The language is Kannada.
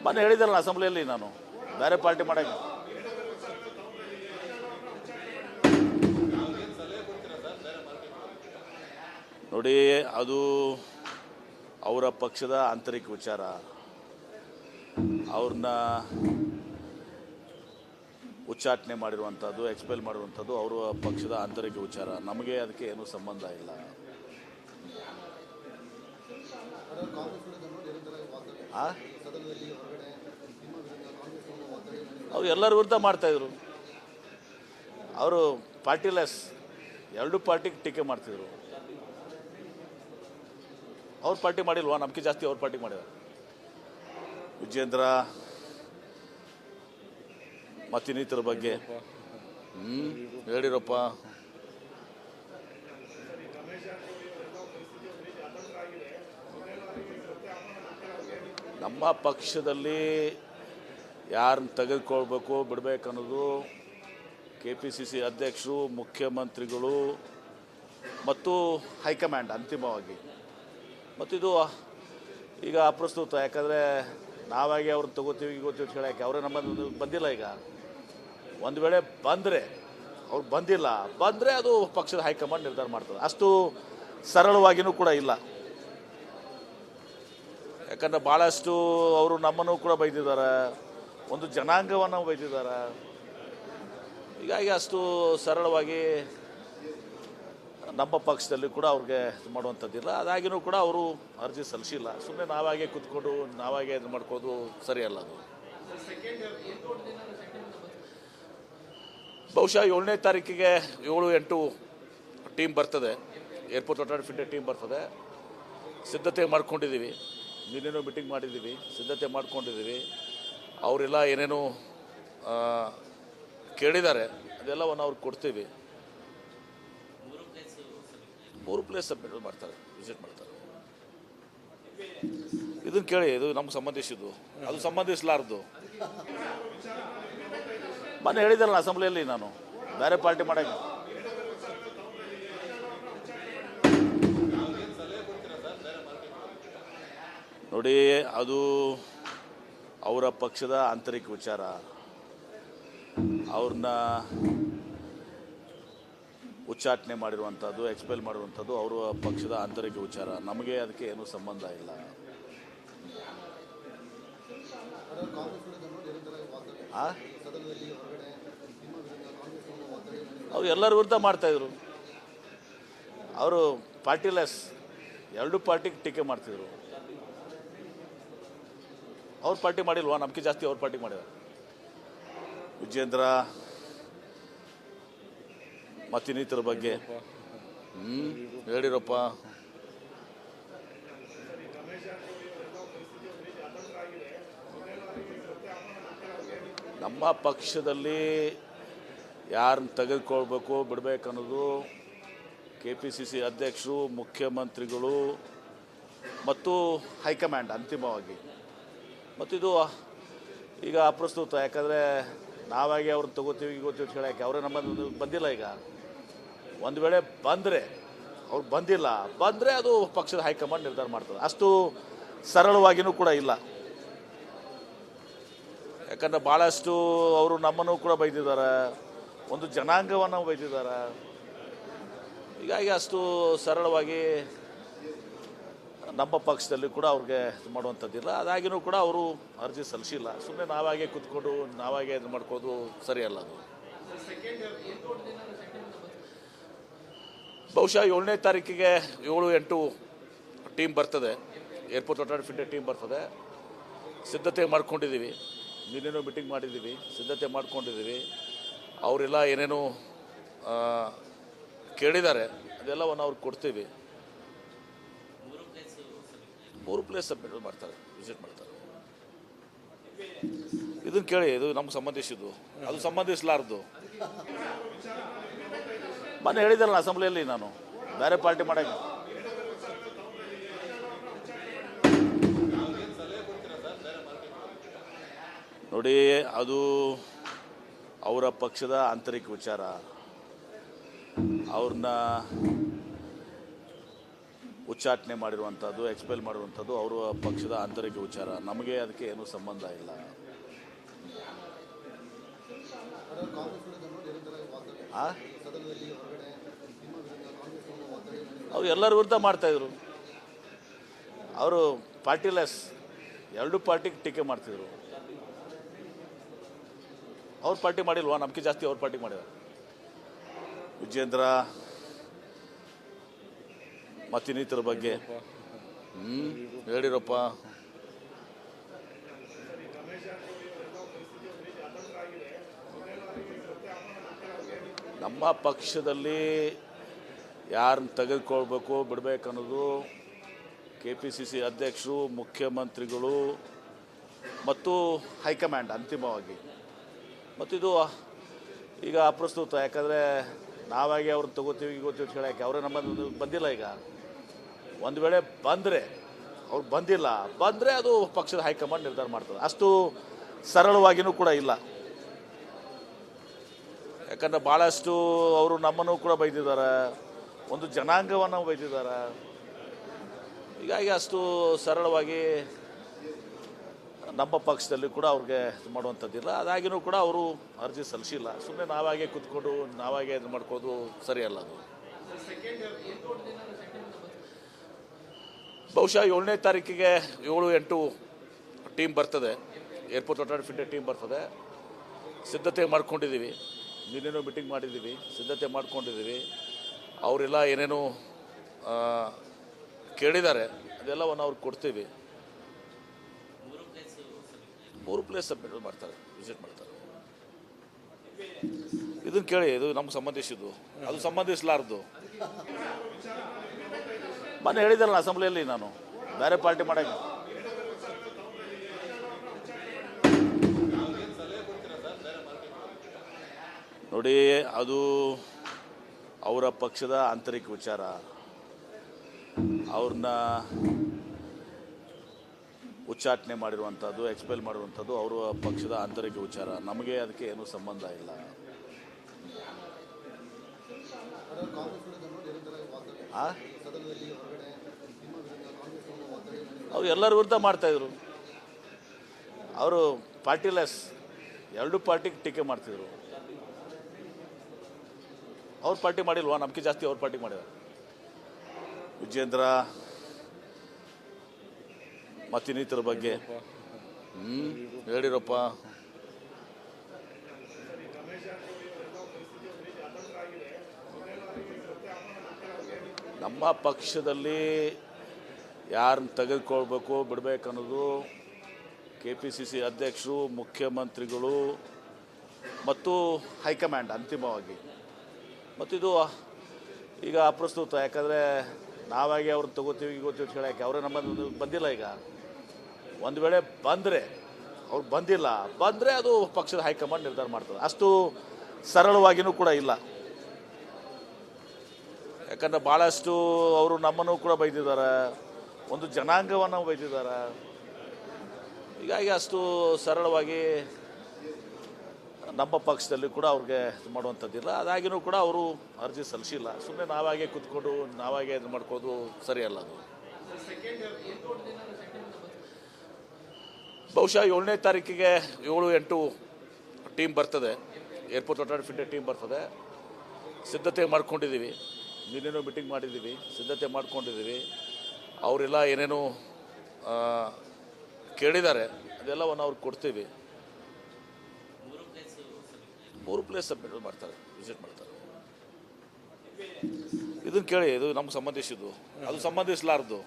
ಮೊನ್ನೆ ಹೇಳಿದಲ್ಲ ಅಸೆಂಬ್ಲಿಯಲ್ಲಿ ನಾನು ಬೇರೆ ಪಾರ್ಟಿ ಮಾಡಕ್ಕೆ. ನೋಡಿ, ಅದು ಅವರ ಪಕ್ಷದ ಆಂತರಿಕ ವಿಚಾರ. ಅವ್ರನ್ನ ಉಚ್ಚಾಟನೆ ಮಾಡಿರುವಂಥದ್ದು, ಎಕ್ಸ್ಪೆಲ್ ಮಾಡಿರುವಂಥದ್ದು ಅವರ ಪಕ್ಷದ ಆಂತರಿಕ ವಿಚಾರ. ನಮಗೆ ಅದಕ್ಕೆ ಏನೂ ಸಂಬಂಧ ಇಲ್ಲ. ಅವ್ರು ಎಲ್ಲರ ವಿರುದ್ಧ ಮಾಡ್ತಾಯಿದ್ರು. ಅವರು ಪಾರ್ಟಿಲೆಸ್, ಎರಡು ಪಾರ್ಟಿಗೆ ಟೀಕೆ ಮಾಡ್ತಿದ್ರು. ಅವ್ರ ಪಾರ್ಟಿ ಮಾಡಿಲ್ವಾ? ನಮ್ಗೆ ಜಾಸ್ತಿ ಅವ್ರ ಪಾರ್ಟಿ ಮಾಡಿದ್ದಾರೆ. ವಿಜೇಂದ್ರ ಮತ್ತಿನ್ನಿತರ ಬಗ್ಗೆ ಹೇಳಿರಪ್ಪ. ನಮ್ಮ ಪಕ್ಷದಲ್ಲಿ ಯಾರನ್ನ ತೆಗೆದುಕೊಳ್ಬೇಕು ಬಿಡಬೇಕು ಅನ್ನೋದು KPCC ಅಧ್ಯಕ್ಷರು, ಮುಖ್ಯಮಂತ್ರಿಗಳು ಮತ್ತು ಹೈಕಮಾಂಡ್ ಅಂತಿಮವಾಗಿ. ಮತ್ತು ಇದು ಈಗ ಅಪ್ರಸ್ತುತ. ಯಾಕಂದರೆ ನಾವಾಗಿ ಅವ್ರನ್ನ ತಗೋತೀವಿ ಅಂತ ಹೇಳೋಕ್ಕೆ ಅವರೇ ನಮ್ಮ ಬಂದಿಲ್ಲ. ಈಗ ಒಂದು ವೇಳೆ ಬಂದರೆ, ಅವ್ರು ಬಂದರೆ ಅದು ಪಕ್ಷದ ಹೈಕಮಾಂಡ್ ನಿರ್ಧಾರ ಮಾಡ್ತದೆ. ಅಷ್ಟು ಸರಳವಾಗಿಯೂ ಕೂಡ ಇಲ್ಲ. ಯಾಕಂದರೆ ಭಾಳಷ್ಟು ಅವರು ನಮ್ಮನ್ನು ಕೂಡ ಬೈದಿದ್ದಾರೆ, ಒಂದು ಜನಾಂಗವನ್ನು ಬೈದಿದ್ದಾರೆ. ಹೀಗಾಗಿ ಅಷ್ಟು ಸರಳವಾಗಿ ನಮ್ಮ ಪಕ್ಷದಲ್ಲಿ ಕೂಡ ಅವ್ರಿಗೆ ಮಾಡುವಂಥದ್ದಿಲ್ಲ. ಅದಾಗಿಯೂ ಕೂಡ ಅವರು ಅರ್ಜಿ ಸಲ್ಲಿಸಿಲ್ಲ. ಸುಮ್ಮನೆ ನಾವಾಗೆ ಕೂತ್ಕೊಂಡು ನಾವಾಗೆ ಇದು ಮಾಡ್ಕೋದು ಸರಿಯಲ್ಲ. ಅದು ಬಹುಶಃ 7ನೇ ತಾರೀಕಿಗೆ 7-8 ಟೀಮ್ ಬರ್ತದೆ. ಏರ್ಪೋರ್ಟ್ ಅಥಾರಿಟಿ ಟೀಮ್ ಬರ್ತದೆ. ಸಿದ್ಧತೆ ಮಾಡ್ಕೊಂಡಿದ್ದೀವಿ. ನಿನ್ನೇನೋ ಮೀಟಿಂಗ್ ಮಾಡಿದ್ದೀವಿ, ಸಿದ್ಧತೆ ಮಾಡ್ಕೊಂಡಿದ್ದೀವಿ. ಅವರೆಲ್ಲ ಏನೇನು ಕೇಳಿದ್ದಾರೆ ಅದೆಲ್ಲವನ್ನು ಅವ್ರಿಗೆ ಕೊಡ್ತೀವಿ. 3 ಪ್ಲೇಸ್ ಸಬ್ಮಿಟ್ ಮಾಡ್ತಾರೆ, ವಿಸಿಟ್ ಮಾಡ್ತಾರೆ. ಇದನ್ನು ಕೇಳಿ, ಇದು ನಮ್ಗೆ ಸಂಬಂಧಿಸಿದ್ದು, ಅದು ಸಂಬಂಧಿಸಲಾರ್ದು. ಮೊನ್ನೆ ಹೇಳಿದಲ್ಲ ಅಸೆಂಬ್ಲಿಯಲ್ಲಿ ನಾನು ಬೇರೆ ಪಾರ್ಟಿ ಮಾಡಕ್ಕೆ. ನೋಡಿ, ಅದು ಅವರ ಪಕ್ಷದ ಆಂತರಿಕ ವಿಚಾರ. ಅವ್ರನ್ನ ಉಚ್ಚಾಟನೆ ಮಾಡಿರುವಂಥದ್ದು, ಎಕ್ಸ್ಪೆಲ್ ಮಾಡಿರುವಂಥದ್ದು ಅವರ ಪಕ್ಷದ ಆಂತರಿಕ ವಿಚಾರ. ನಮಗೆ ಅದಕ್ಕೆ ಏನೂ ಸಂಬಂಧ ಇಲ್ಲ. ಅವ್ರು ಎಲ್ಲರ ವಿರುದ್ಧ ಮಾಡ್ತಾಯಿದ್ರು. ಅವರು ಪಾರ್ಟಿಲೆಸ್, ಎರಡು ಪಾರ್ಟಿಗೆ ಟೀಕೆ ಮಾಡ್ತಿದ್ರು. ಅವ್ರ ಪಾರ್ಟಿ ಮಾಡಿಲ್ವಾ? ನಮ್ಗೆ ಜಾಸ್ತಿ ಅವ್ರ ಪಾರ್ಟಿ ಮಾಡಿದ್ದಾರೆ. ವಿಜೇಂದ್ರ ಮತ್ತಿನ್ನಿತರ ಬಗ್ಗೆ ಹೇಳಿರಪ್ಪ. ನಮ್ಮ ಪಕ್ಷದಲ್ಲಿ ಯಾರನ್ನ ತೆಗೆದುಕೊಳ್ಬೇಕು ಬಿಡಬೇಕು ಅನ್ನೋದು KPCC ಅಧ್ಯಕ್ಷರು, ಮುಖ್ಯಮಂತ್ರಿಗಳು ಮತ್ತು ಹೈಕಮಾಂಡ್ ಅಂತಿಮವಾಗಿ. ಮತ್ತು ಇದು ಈಗ ಅಪ್ರಸ್ತುತ. ಯಾಕಂದರೆ ನಾವಾಗಿ ಅವ್ರನ್ನ ತಗೋತೀವಿ ಅಂತ ಹೇಳೋಕ್ಕೆ ಅವರೇ ನಮ್ಮ ಬಂದಿಲ್ಲ. ಈಗ ಒಂದು ವೇಳೆ ಬಂದರೆ, ಅವ್ರು ಬಂದರೆ ಅದು ಪಕ್ಷದ ಹೈಕಮಾಂಡ್ ನಿರ್ಧಾರ ಮಾಡ್ತದೆ. ಅಷ್ಟು ಸರಳವಾಗಿಯೂ ಕೂಡ ಇಲ್ಲ. ಯಾಕಂದರೆ ಭಾಳಷ್ಟು ಅವರು ನಮ್ಮನ್ನು ಕೂಡ ಬೈದಿದ್ದಾರೆ, ಒಂದು ಜನಾಂಗವನ್ನು ಬೈದಿದ್ದಾರೆ. ಹೀಗಾಗಿ ಅಷ್ಟು ಸರಳವಾಗಿ ನಮ್ಮ ಪಕ್ಷದಲ್ಲಿ ಕೂಡ ಅವ್ರಿಗೆ ಮಾಡುವಂಥದ್ದಿಲ್ಲ. ಅದಾಗಿಯೂ ಕೂಡ ಅವರು ಅರ್ಜಿ ಸಲ್ಲಿಸಿಲ್ಲ. ಸುಮ್ಮನೆ ನಾವಾಗೆ ಕೂತ್ಕೊಂಡು ನಾವಾಗೆ ಇದು ಮಾಡ್ಕೋದು ಸರಿಯಲ್ಲ. ಅದು ಬಹುಶಃ 7ನೇ ತಾರೀಕಿಗೆ 7-8 ಟೀಮ್ ಬರ್ತದೆ. ಏರ್ಪೋರ್ಟ್ ಅಥಾರಿಟಿ ಟೀಮ್ ಬರ್ತದೆ. ಸಿದ್ಧತೆ ಮಾಡ್ಕೊಂಡಿದ್ದೀವಿ. ನಿನ್ನೇನೋ ಮೀಟಿಂಗ್ ಮಾಡಿದ್ದೀವಿ, ಸಿದ್ಧತೆ ಮಾಡ್ಕೊಂಡಿದ್ದೀವಿ. ಅವರೆಲ್ಲ ಏನೇನು ಕೇಳಿದ್ದಾರೆ ಅದೆಲ್ಲವನ್ನು ಅವ್ರಿಗೆ ಕೊಡ್ತೀವಿ. 3 ಪ್ಲೇಸ್ ಸಬ್ಮಿಟ್ ಮಾಡ್ತಾರೆ, ವಿಸಿಟ್ ಮಾಡ್ತಾರೆ. ಇದನ್ನು ಕೇಳಿ, ಇದು ನಮ್ಗೆ ಸಂಬಂಧಿಸಿದ್ದು, ಅದು ಸಂಬಂಧಿಸಲಾರ್ದು. ಮೊನ್ನೆ ಹೇಳಿದಲ್ಲ ಅಸೆಂಬ್ಲಿಯಲ್ಲಿ ನಾನು ಬೇರೆ ಪಾರ್ಟಿ ಮಾಡಕ್ಕೆ. ನೋಡಿ, ಅದು ಅವರ ಪಕ್ಷದ ಆಂತರಿಕ ವಿಚಾರ. ಅವ್ರನ್ನ ಉಚ್ಚಾಟನೆ ಮಾಡಿರುವಂಥದ್ದು, ಎಕ್ಸ್ಪೆಲ್ ಮಾಡಿರುವಂಥದ್ದು ಅವರ ಪಕ್ಷದ ಆಂತರಿಕ ವಿಚಾರ. ನಮಗೆ ಅದಕ್ಕೆ ಏನೂ ಸಂಬಂಧ ಇಲ್ಲ. ಅವ್ರು ಎಲ್ಲರ ವಿರುದ್ಧ ಮಾಡ್ತಾಯಿದ್ರು. ಅವರು ಪಾರ್ಟಿಲೆಸ್, ಎರಡು ಪಾರ್ಟಿಗೆ ಟೀಕೆ ಮಾಡ್ತಿದ್ರು. ಅವ್ರ ಪಾರ್ಟಿ ಮಾಡಿಲ್ವಾ? ನಮ್ಗೆ ಜಾಸ್ತಿ ಅವ್ರ ಪಾರ್ಟಿ ಮಾಡಿದ್ದಾರೆ. ವಿಜೇಂದ್ರ ಮತ್ತಿನ್ನಿತರ ಬಗ್ಗೆ ಹೇಳಿರಪ್ಪ. ನಮ್ಮ ಪಕ್ಷದಲ್ಲಿ ಯಾರನ್ನ ತೆಗೆದುಕೊಳ್ಬೇಕು ಬಿಡಬೇಕನ್ನೋದು KPCC ಅಧ್ಯಕ್ಷರು, ಮುಖ್ಯಮಂತ್ರಿಗಳು ಮತ್ತು ಹೈಕಮಾಂಡ್ ಅಂತಿಮವಾಗಿ. ಮತ್ತು ಇದು ಈಗ ಅಪ್ರಸ್ತುತ, ಯಾಕಂದರೆ ನಾವಾಗಿ ಅವ್ರನ್ನ ತಗೋತೀವಿ ಅಂತ ಹೇಳೋಕ್ಕೆ ಅವರೇ ನಮ್ಮ ಬಂದಿಲ್ಲ. ಈಗ ಒಂದು ವೇಳೆ ಬಂದರೆ, ಅವ್ರು ಬಂದರೆ ಅದು ಪಕ್ಷದ ಹೈಕಮಾಂಡ್ ನಿರ್ಧಾರ ಮಾಡ್ತದೆ. ಅಷ್ಟು ಸರಳವಾಗಿಯೂ ಕೂಡ ಇಲ್ಲ. ಯಾಕಂದರೆ ಭಾಳಷ್ಟು ಅವರು ನಮ್ಮನ್ನು ಕೂಡ ಬೈದಿದ್ದಾರೆ, ಒಂದು ಜನಾಂಗವನ್ನು ಬೈದಿದ್ದಾರೆ. ಹೀಗಾಗಿ ಅಷ್ಟು ಸರಳವಾಗಿ ನಮ್ಮ ಪಕ್ಷದಲ್ಲಿ ಕೂಡ ಅವ್ರಿಗೆ ಮಾಡುವಂಥದ್ದಿಲ್ಲ. ಅದಾಗಿಯೂ ಕೂಡ ಅವರು ಅರ್ಜಿ ಸಲ್ಲಿಸಿಲ್ಲ. ಸುಮ್ಮನೆ ನಾವಾಗೆ ಕೂತ್ಕೊಂಡು ನಾವಾಗೆ ಇದು ಮಾಡ್ಕೋದು ಸರಿಯಲ್ಲ. ಅದು ಬಹುಶಃ 7ನೇ ತಾರೀಕಿಗೆ 7-8 ಟೀಮ್ ಬರ್ತದೆ, ಏರ್ಪೋರ್ಟ್ ಅಥಾರಿಟಿ ಟೀಮ್ ಬರ್ತದೆ. ಸಿದ್ಧತೆ ಮಾಡ್ಕೊಂಡಿದ್ದೀವಿ. ನಿನ್ನೇನೋ ಮೀಟಿಂಗ್ ಮಾಡಿದ್ದೀವಿ, ಸಿದ್ಧತೆ ಮಾಡ್ಕೊಂಡಿದ್ದೀವಿ. ಅವರೆಲ್ಲ ಏನೇನು ಕೇಳಿದ್ದಾರೆ ಅದೆಲ್ಲವನ್ನು ಅವ್ರಿಗೆ ಕೊಡ್ತೀವಿ. 3 ಪ್ಲೇಸ್ ಸಬ್ಮಿಟ್ ಮಾಡ್ತಾರೆ, ವಿಸಿಟ್ ಮಾಡ್ತಾರೆ. ಇದನ್ನು ಕೇಳಿ, ಇದು ನಮ್ಗೆ ಸಂಬಂಧಿಸಿದ್ದು, ಅದು ಸಂಬಂಧಿಸಲಾರ್ದು. ಮೊನ್ನೆ ಹೇಳಿದ್ದಲ್ಲ ಅಸೆಂಬ್ಲಿಯಲ್ಲಿ, ನಾನು ಬೇರೆ ಪಾರ್ಟಿ ಮಾಡೋಕ್ಕೆ ನೋಡಿ, ಅದು ಅವರ ಪಕ್ಷದ ಆಂತರಿಕ ವಿಚಾರ. ಅವ್ರನ್ನ ಉಚ್ಚಾಟನೆ ಮಾಡಿರುವಂಥದ್ದು, ಎಕ್ಸ್ಪೆಲ್ ಮಾಡಿರುವಂಥದ್ದು ಅವರ ಪಕ್ಷದ ಆಂತರಿಕ ವಿಚಾರ. ನಮಗೆ ಅದಕ್ಕೆ ಏನೂ ಸಂಬಂಧ ಇಲ್ಲ. ಅವ್ರು ಎಲ್ಲರ ವಿರುದ್ಧ ಮಾಡ್ತಾಯಿದ್ರು. ಅವರು ಪಾರ್ಟಿಲೆಸ್, ಎರಡು ಪಾರ್ಟಿಗೆ ಟೀಕೆ ಮಾಡ್ತಿದ್ರು. ಅವ್ರ ಪಾರ್ಟಿ ಮಾಡಿಲ್ವಾ? ನಮ್ಗೆ ಜಾಸ್ತಿ ಅವ್ರ ಪಾರ್ಟಿ ಮಾಡಿದ್ದಾರೆ. ವಿಜೇಂದ್ರ ಮತ್ತಿನ್ನಿತರ ಬಗ್ಗೆ ಹೇಳಿರಪ್ಪ. ನಮ್ಮ ಪಕ್ಷದಲ್ಲಿ ಯಾರನ್ನ ತೆಗೆದುಕೊಳ್ಬೇಕು ಬಿಡಬೇಕನ್ನೋದು KPCC ಅಧ್ಯಕ್ಷರು, ಮುಖ್ಯಮಂತ್ರಿಗಳು ಮತ್ತು ಹೈಕಮಾಂಡ್ ಅಂತಿಮವಾಗಿ. ಮತ್ತು ಇದು ಈಗ ಅಪ್ರಸ್ತುತ, ಯಾಕಂದರೆ ನಾವಾಗಿ ಅವ್ರನ್ನ ತಗೋತೀವಿ ಅಂತ ಹೇಳೋಕ್ಕೆ ಅವರೇ ನಮ್ಮ ಬಂದಿಲ್ಲ. ಈಗ ಒಂದು ವೇಳೆ ಬಂದರೆ, ಅವ್ರು ಬಂದರೆ ಅದು ಪಕ್ಷದ ಹೈಕಮಾಂಡ್ ನಿರ್ಧಾರ ಮಾಡ್ತದೆ. ಅಷ್ಟು ಸರಳವಾಗಿಯೂ ಕೂಡ ಇಲ್ಲ. ಯಾಕಂದರೆ ಭಾಳಷ್ಟು ಅವರು ನಮ್ಮನ್ನು ಕೂಡ ಬೈದಿದ್ದಾರೆ, ಒಂದು ಜನಾಂಗವನ್ನು ಬೈದಿದ್ದಾರೆ. ಹೀಗಾಗಿ ಅಷ್ಟು ಸರಳವಾಗಿ ನಮ್ಮ ಪಕ್ಷದಲ್ಲಿ ಕೂಡ ಅವ್ರಿಗೆ ಮಾಡುವಂಥದ್ದಿಲ್ಲ. ಅದಾಗಿಯೂ ಕೂಡ ಅವರು ಅರ್ಜಿ ಸಲ್ಲಿಸಿಲ್ಲ. ಸುಮ್ಮನೆ ನಾವಾಗೆ ಕೂತ್ಕೊಂಡು ನಾವಾಗೆ ಇದು ಮಾಡ್ಕೋದು ಸರಿಯಲ್ಲ. ಅದು ಬಹುಶಃ 7ನೇ ತಾರೀಕಿಗೆ 7-8 ಟೀಮ್ ಬರ್ತದೆ, ಏರ್ಪೋರ್ಟ್ ಅಥಾರಿಟಿ ಟೀಮ್ ಬರ್ತದೆ. ಸಿದ್ಧತೆ ಮಾಡ್ಕೊಂಡಿದ್ದೀವಿ. ನಿನ್ನೇನೋ ಮೀಟಿಂಗ್ ಮಾಡಿದ್ದೀವಿ, ಸಿದ್ಧತೆ ಮಾಡ್ಕೊಂಡಿದ್ದೀವಿ. ಅವರೆಲ್ಲ ಏನೇನು ಕೇಳಿದ್ದಾರೆ ಅದೆಲ್ಲವನ್ನು ಅವ್ರಿಗೆ ಕೊಡ್ತೀವಿ. 3 ಪ್ಲೇಸ್ ಸಬ್ಮಿಟ್ ಮಾಡ್ತಾರೆ, ವಿಸಿಟ್ ಮಾಡ್ತಾರೆ. ಇದನ್ನು ಕೇಳಿ, ಇದು ನಮ್ಗೆ ಸಂಬಂಧಿಸಿದ್ದು, ಅದು ಸಂಬಂಧಿಸಲಾರ್ದು.